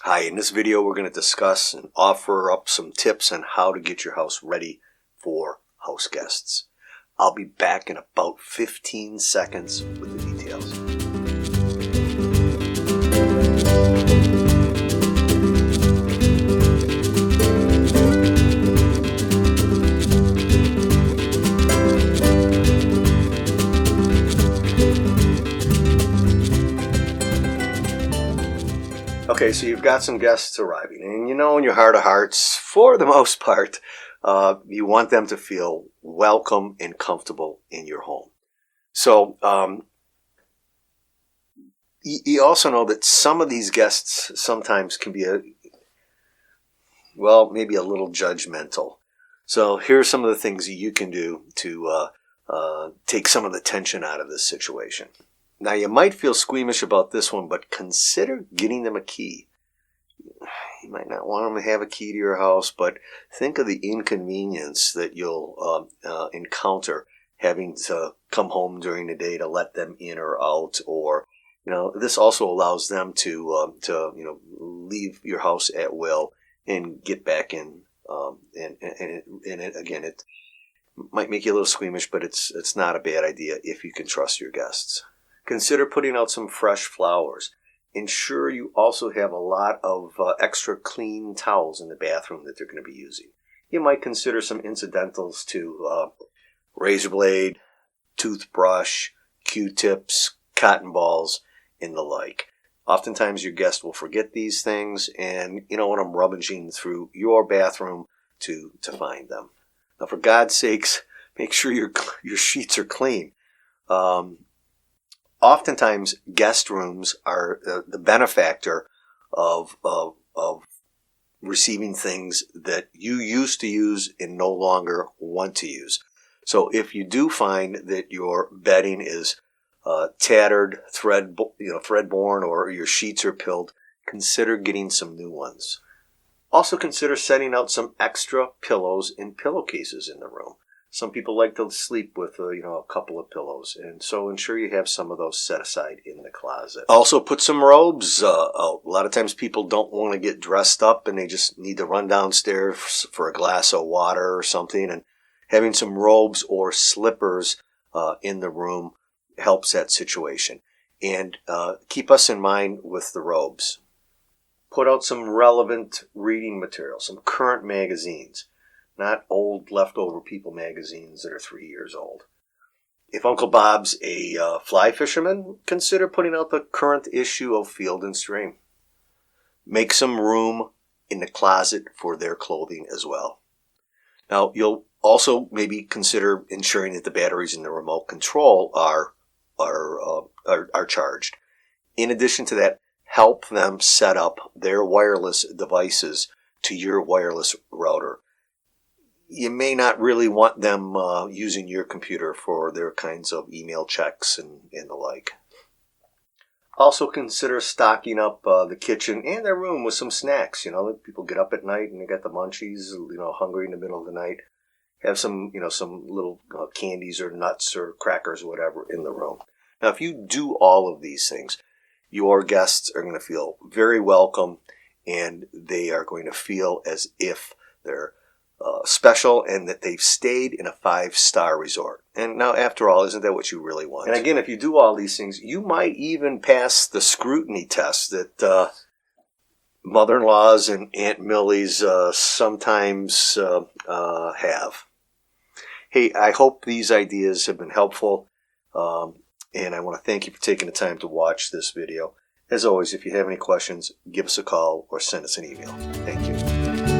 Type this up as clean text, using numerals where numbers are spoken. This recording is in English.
Hi, in this video we're going to discuss and offer up some tips on how to get your house ready for house guests. I'll be back in about 15 seconds with the details. Okay, so you've got some guests arriving, and you know in your heart of hearts, for the most part, you want them to feel welcome and comfortable in your home. So you also know that some of these guests sometimes can be maybe a little judgmental. So here are some of the things you can do to take some of the tension out of this situation. Now, you might feel squeamish about this one, but consider getting them a key. You might not want them to have a key to your house, but think of the inconvenience that you'll encounter having to come home during the day to let them in or out. Or, this also allows them to leave your house at will and get back in. It might make you a little squeamish, but it's not a bad idea if you can trust your guests. Consider putting out some fresh flowers. Ensure you also have a lot of extra clean towels in the bathroom that they're going to be using. You might consider some incidentals to razor blade, toothbrush, Q-tips, cotton balls, and the like. Oftentimes your guest will forget these things, and you don't want them rummaging through your bathroom to find them. Now, for God's sakes, make sure your sheets are clean. Oftentimes, guest rooms are the benefactor of receiving things that you used to use and no longer want to use. So, if you do find that your bedding is tattered, threadborne, or your sheets are pilled, consider getting some new ones. Also, consider setting out some extra pillows and pillowcases in the room. Some people like to sleep with a couple of pillows, and so ensure you have some of those set aside in the closet. Also, put some robes out. A lot of times people don't want to get dressed up, and they just need to run downstairs for a glass of water or something, and having some robes or slippers in the room helps that situation. And keep us in mind with the robes. Put out some relevant reading material, some current magazines. Not old leftover People magazines that are 3 years old. If Uncle Bob's a fly fisherman, consider putting out the current issue of Field and Stream. Make some room in the closet for their clothing as well. Now, you'll also maybe consider ensuring that the batteries in the remote control are charged. In addition to that, help them set up their wireless devices to your wireless router. You may not really want them using your computer for their kinds of email checks and the like. Also consider stocking up the kitchen and their room with some snacks. People get up at night and they got the munchies, hungry in the middle of the night. Have some little candies or nuts or crackers or whatever in the room. Now, if you do all of these things, your guests are going to feel very welcome, and they are going to feel as if they're special and that they've stayed in a 5-star resort. And now, after all, isn't that what you really want? And again, if you do all these things, you might even pass the scrutiny test that mother-in-laws and Aunt Millies sometimes have. Hey, I hope these ideas have been helpful, and I want to thank you for taking the time to watch this video. As always, if you have any questions, give us a call or send us an email. Thank you.